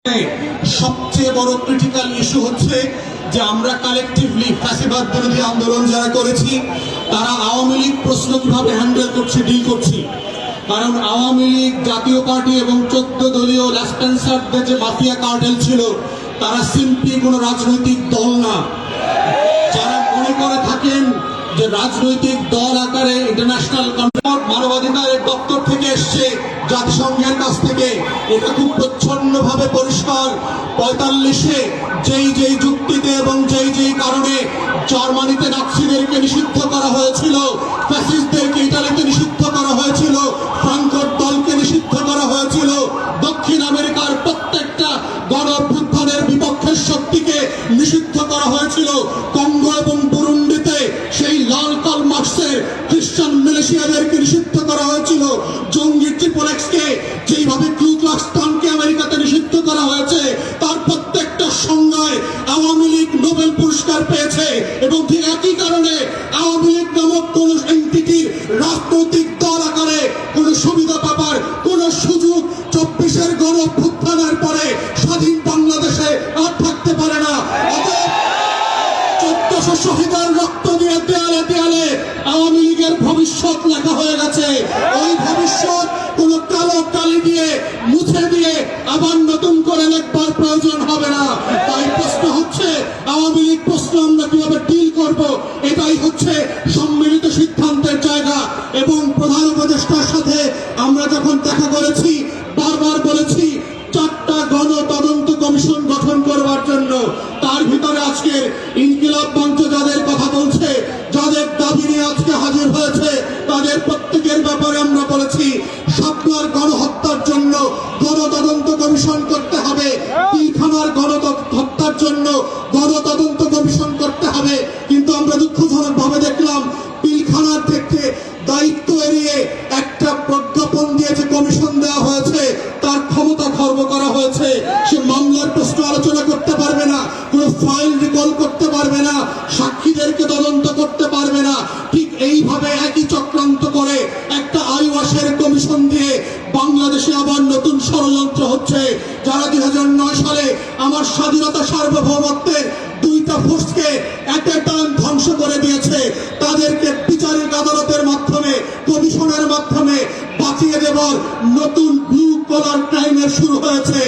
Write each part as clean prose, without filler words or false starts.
সবচেয়ে বড় critical issue হচ্ছে যে আমরা কালেকটিভলি ফ্যাসিবাদ বিরোধী আন্দোলন যারা করেছি তারা আওয়ামী লীগ প্রশ্ন কিভাবে হ্যান্ডেল করছে, ডিল করছি। কারণ আওয়ামী লীগ, জাতীয় পার্টি এবং 14 দলীয় ল্যাসপেন্সারদের যে মাফিয়া কার্টেল ছিল তারা সিম্পলি কোনো রাজনৈতিক দল না। যারা মনে করে থাকেন যে রাজনৈতিক দল আকারে ইন্টারন্যাশনাল মানবাধিকারের দপ্তর থেকে এসছে, জাতিসংঘের কাছ থেকে, এটা খুব প্রচ্ছন্নভাবে পরিষ্কার। 45-এ যেই যুক্তিতে এবং যেই কারণে জার্মানিতে নাৎসিদেরকে নিষিদ্ধ করা হয়েছিল, ফ্যাসিস্টদেরকে ইতালিতে নিষিদ্ধ করা হয়েছিল, ফ্রাঙ্কোর দলকে নিষিদ্ধ করা হয়েছিল, দক্ষিণ আমেরিকার প্রত্যেকটা গণ অভ্যুত্থানের বিপক্ষের শক্তিকে নিষিদ্ধ করা হয়েছিল, কঙ্গো এবং বুরুন্ডিতে সেই লাল কাল মার্চের খ্রিস্টান মিলিশিয়াদেরকে নিষিদ্ধ করা হয়েছিল, জঙ্গি ট্রিপল এক্সকে যেইভাবে ক্লু ক্লাক্স ক্লানকে আমেরিকাতে নিষিদ্ধ করা হয়েছে, তার প্রত্যেকটা সংজ্ঞায় আওয়ামী লীগ নোবেল পুরস্কার পেয়েছে। এবং ঠিক একই কারণে আওয়ামী লীগ নামক কোন এনটিটির রাজনৈতিক দল আকারে কোন সুবিধা পাবার কোন সুযোগ 24-এর গণ অভ্যুত্থানের পরে স্বাধীন বাংলাদেশে আর থাকতে পারে না। 1400 শহীদের রক্ত দিয়ে দেয়ালে দেয়ালে আওয়ামী লীগের ভবিষ্যৎ লেখা হয়ে গেছে। ওই ভবিষ্যৎ কোন কালো কালি দিয়ে মুছে দিয়ে আবার নতুন করে লেখবার প্রয়োজন হবে না। তাই প্রশ্ন হচ্ছে আওয়ামী লীগ প্রশ্ন আমরা কিভাবে ডিল করব, এটাই হচ্ছে সম্মিলিত সিদ্ধান্তের জায়গা। এবং প্রধান উপদেষ্টার সাথে আমরা যখন দেখা করেছি বারবার বলেছি 4টা গণ তদন্ত কমিশন গঠন করবার জন্য। তার ভিতরে আজকে ইনকিলাব মঞ্চ যাদের কথা বলছে, যাদের দাবি নিয়ে আজকে হাজির হয়েছে, তাদের প্রত্যেকের ব্যাপারে আমরা বলেছি শাপলার গণহত্যার জন্য গণ তদন্ত কমিশন করতে হবে, পিলখানার গণহত্যার জন্য গণ তদন্ত কমিশন করতে হবে। কিন্তু আমরা দুঃখজনক ভাবে দেখলাম পিলখানার থেকে দায়িত্ব এড়িয়ে একটা প্রজ্ঞাপন দিয়ে যে কমিশন দেওয়া হয়েছে তার ক্ষমতা খর্ব করা হয়েছে। সে মামলার প্রশ্ন আলোচনা করতে পারবে না, কোনো ফাইল রিকল করতে পারবে না, সাক্ষীদেরকে তদন্ত করতে পারবে না। ঠিক এইভাবে একই চক্রান্ত করে একটা আইওয়াসের কমিশন দিয়ে বাংলাদেশে আবার নতুন ষড়যন্ত্র হচ্ছে। যারা 2009 সালে আমার স্বাধীনতা সার্বভৌমত্বের 2টা ফোর্সকে এট এ টাইম ধ্বংস করে দিয়েছে, তাদেরকে বিচারিক আদালতের মাধ্যমে, কমিশনের মাধ্যমে বাঁচিয়ে দেবার নতুন ব্লু কলার ক্রাইমের শুরু হয়েছে।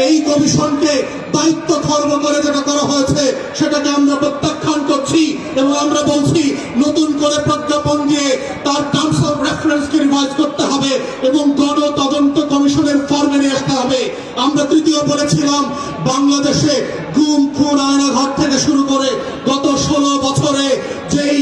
এই কমিশনকে দায়িত্ব খর্ব করে যেটা করা হয়েছে সেটাকে আমরা প্রত্যাখ্যান করছি এবং আমরা বলছি নতুন করে প্রজ্ঞাপন দিয়ে তার টার্মস অফ রেফারেন্সকে রিভাইজ করতে হবে এবং গণ তদন্ত কমিশনের ফর্মে নিয়ে আসতে হবে। আমরা তৃতীয় বলেছিলাম বাংলাদেশে গুম, খুন, আয়নাঘর থেকে শুরু করে গত 16 বছরে যেই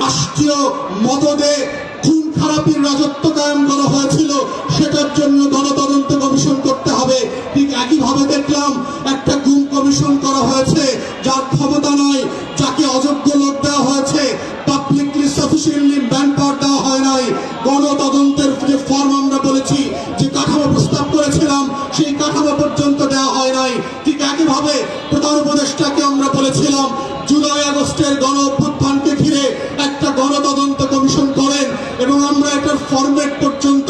রাষ্ট্রীয় মদদে খুন খারাপির রাজত্ব কায়েম করা হয়েছিল সেটার জন্য গণতদন্ত কমিশন করতে হবে। ঠিক একইভাবে দেখলাম একটা গুম কমিশন করা হয়েছে যার ক্ষমতা নয়, যাকে অযোগ্য লোক দেওয়া হয়েছে, পাবলিকলি সাফিসিয়েন্টলি ম্যান পাওয়ার দেওয়া হয় নাই। গণতদন্তের যে ফর্ম আমরা বলেছি, যে কাঠামো প্রস্তাব করেছিলাম সেই কাঠামো পর্যন্ত দেওয়া হয় নাই। ঠিক একইভাবে প্রধান উপদেষ্টাকে আমরা বলেছিলাম জুলাই আগস্টের গণ অভ্যুত্থানকে ঘিরে একটা গণতদন্ত কমিশন করেন এবং আমরা এটার ফরম্যাট পর্যন্ত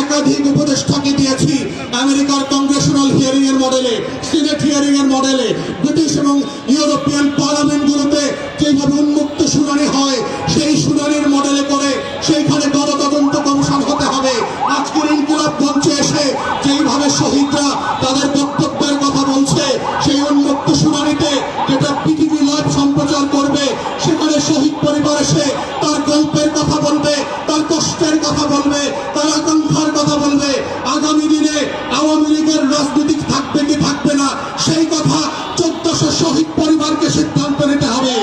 একাধিক উপদেষ্টাকে দিয়েছি। আমেরিকার কংগ্রেশনাল হিয়ারিং এর মডেলে, সিনেট হিয়ারিং এর মডেলে, ব্রিটিশ এবং ইউরোপিয়ান পার্লামেন্টগুলোতে যেভাবে উন্মুক্ত শুনানি হয় সেই শুনানির মডেলে করে সেইখানে গণতদন্ত কমিশন হতে হবে। আজকের ইনকিলাব মঞ্চে এসে যেইভাবে শহীদরা তাদের বক্তব্যের কথা বলছে, সেই উন্মুক্ত শুনানিতে যেটা পৃথিবী লাইভ সম্প্রচার করবে, সেখানে শহীদ পরিবার এসে তার গল্পের কথা বলবে, তার কষ্টের কথা বলবে, তার আকাঙ্ক্ষার কথা বলবে। আগামী দিনে আওয়ামী লীগের রাজনীতি থাকবে কি থাকবে না সেই কথা 1400 শহীদ পরিবারকে সিদ্ধান্ত নিতে হবে।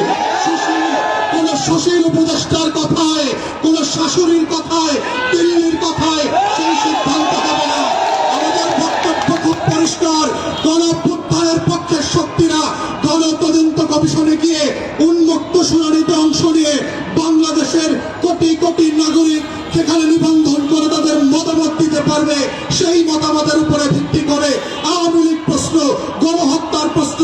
কোন সুশীল উপদেষ্টার কথায়, কোন শাশুড়ির কথায়, দিল্লির কথায় সেই সিদ্ধান্ত হবে না। আমাদের বক্তব্য খুব পরিষ্কার, গণ অভ্যুত্থানের পক্ষের শক্তিরা গণ তদন্ত কমিশনে গিয়ে উন্মুক্ত শুনানিতে অংশ নিয়ে বাংলাদেশের কোটি কোটি নাগরিক সেখানে নিবন্ধন করে তাদের মতামত দিতে পারবে। সেই মতামতের উপরে ভিত্তি করে আওয়ামী লীগ প্রশ্ন, গণহত্যার প্রশ্ন,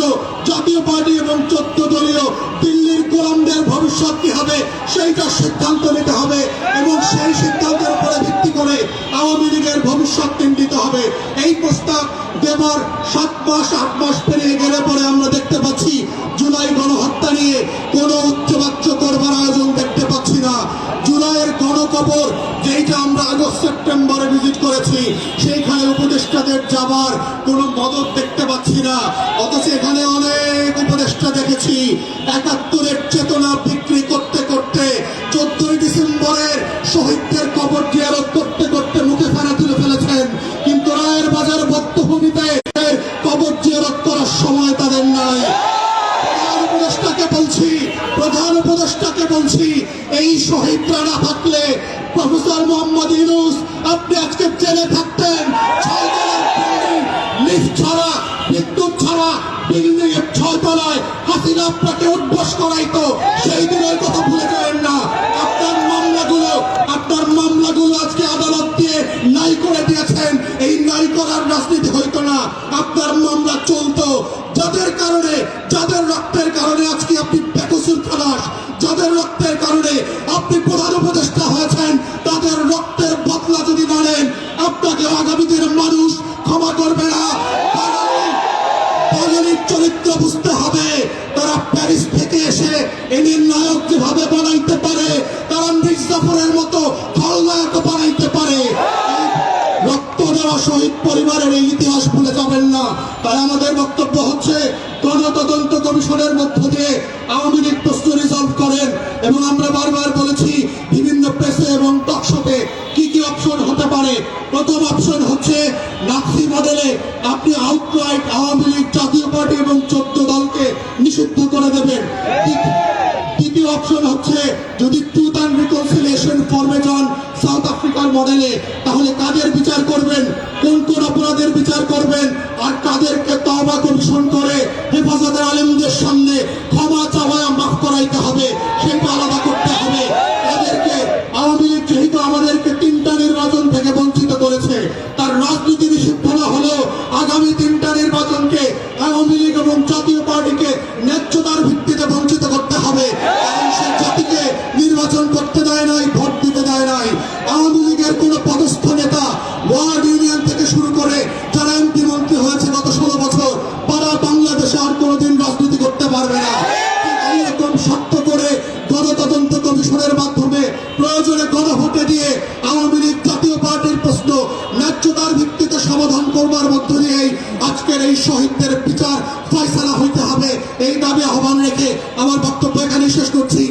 জাতীয় পার্টি এবং 14 দলীয় দিল্লির গোলামদের ভবিষ্যৎ কি হবে সেইটা সিদ্ধান্ত নিতে হবে এবং সেই সিদ্ধান্তের উপরে ভিত্তি করে আওয়ামী লীগের ভবিষ্যৎ চিন্তিত হবে। এই প্রস্তাব এবার 7 মাস 8 মাস পেরিয়ে গেলে পরে আমরা দেখতে পাচ্ছি জুলাই গণহত্যা নিয়ে কোনো উচ্চবাচ্য করবার আয়োজন দেখতে পাচ্ছি না। জুলাইয়ের গণকবর যেইটা আমরা আগস্ট সেপ্টেম্বরে ভিজিট করেছি, সেইখানে উপদেষ্টাদের যাবার কোনো মদত দেখতে পাচ্ছি না। অথচ এখানে অনেক উপদেষ্টা দেখেছি 71-এর চেতনা বিক্রি করতে করতে 14ই ডিসেম্বরের শহীদদের কবর জিয়ারত করতে করতে মুখে ফেরা তুলে ফেলেছেন, কিন্তু রায়ের বাজার বধ্যভূমিতে কবর জিয়ারত করার সময় তাদের নাই। প্রধান উপদেষ্টাকে বলছি এই শহীদরা না থাকলে প্রফেসর মোহাম্মদ ইউনূস আপনি আজকে জেলে থাকতেন। 6 তলার বিল্ডিং, লিফট ছাড়া, বিদ্যুৎ ছাড়া বিল্ডিং এর 6 তলায় হাসিনা আপনাকে উঠবস করাইতো। সেই দিনের কথা ভুলে যাবেন না। আপনার মামলাগুলো আজকে আদালত দিয়ে নাই করে দিয়েছেন। এই নাই করার রাজনীতি হইতো না, আপনার মামলা চলতো। যাদের রক্তের কারণে আজকে আপনি বেকসুর খালাস, যাদের রক্তের কারণে আপনি প্রধান উপদেষ্টা হয়েছেন, তাদের রক্তের বদলা যদি না নেন আপনাকে আগামী দিনের মানুষ ক্ষমা করবে না। বাঙালির চরিত্র বুঝতে হবে। তারা প্যারিস থেকে এসে এদের নায়ক যেভাবে বানাইতে পারে, তারা মির্জাফরের মতো খলনায়ক বানাইতে পারে। রক্ত দেওয়া শহীদ পরিবারের এই ইতিহাস ভুলে যাবেন না। তাই আমাদের বক্তব্য হচ্ছে গণতদন্ত কমিশনের মধ্য দিয়ে আওয়ামী লীগ প্রশ্ন রিজলভ করেন। এবং আমরা বারবার বলেছি বিভিন্ন প্রেসে এবং টকশোতে কি কি অপশন হতে পারে। প্রথম অপশন হচ্ছে নাৎসি মডেলে আপনি আউটরাইট আওয়ামী লীগ, জাতীয় পার্টি এবং 14 দলকে নিষিদ্ধ করে দেবেন। দ্বিতীয় অপশন হচ্ছে যদি ট্রুথ অ্যান্ড রিকনসিলিয়েশন ফর্মে যান সাউথ আফ্রিকার মডেলে, তাহলে কাদের বিচার করবেন, কোন কোন অপরাধের বিচার করবেন, আর কাদেরকে তওবা কমিশন করে হেফাজতের আলেমদের সামনে ক্ষমা চাওয়া মাফ করাইতে হবে, সেটা আলাদা করতে হবে। এদেরকে আওয়ামী লীগ যেহেতু আমাদেরকে 3টা নির্বাচন থেকে বঞ্চিত করেছে, তার রাজনীতি নিষিদ্ধ না হলেও আগামী 3টা নির্বাচনকে আওয়ামী লীগ এবং জাতীয় পার্টিকে ন্যায্যতার ভিত্তিতে বঞ্চিত করতে হবে। কারণ সে জাতিকে নির্বাচন করতে দেয় নাই, ভোট দিতে দেয় নাই। আওয়ামী লীগের কোন পদস্থ নেতা ওয়ার্ড ইউনিয়ন থেকে শুরু করে যারা এমপি মন্ত্রী হয়েছে গত 16 বছর, তারা বাংলাদেশে আর কোনোদিন রাজনীতি করতে পারবে না। এইরকম শক্ত করে গণতদন্ত কমিশনের মাধ্যমে প্রয়োজনে গণভোটে দিয়ে আওয়ামী লীগ, জাতীয় পার্টির প্রশ্ন ন্যায্যতার ভিত্তিতে সমাধান করবার মধ্য দিয়েই আজকের এই শহীদদের বিচার ফয়সালা হইতে হবে। এই দাবি আহ্বান রেখে আমার বক্তব্য এখানে শেষ করছি।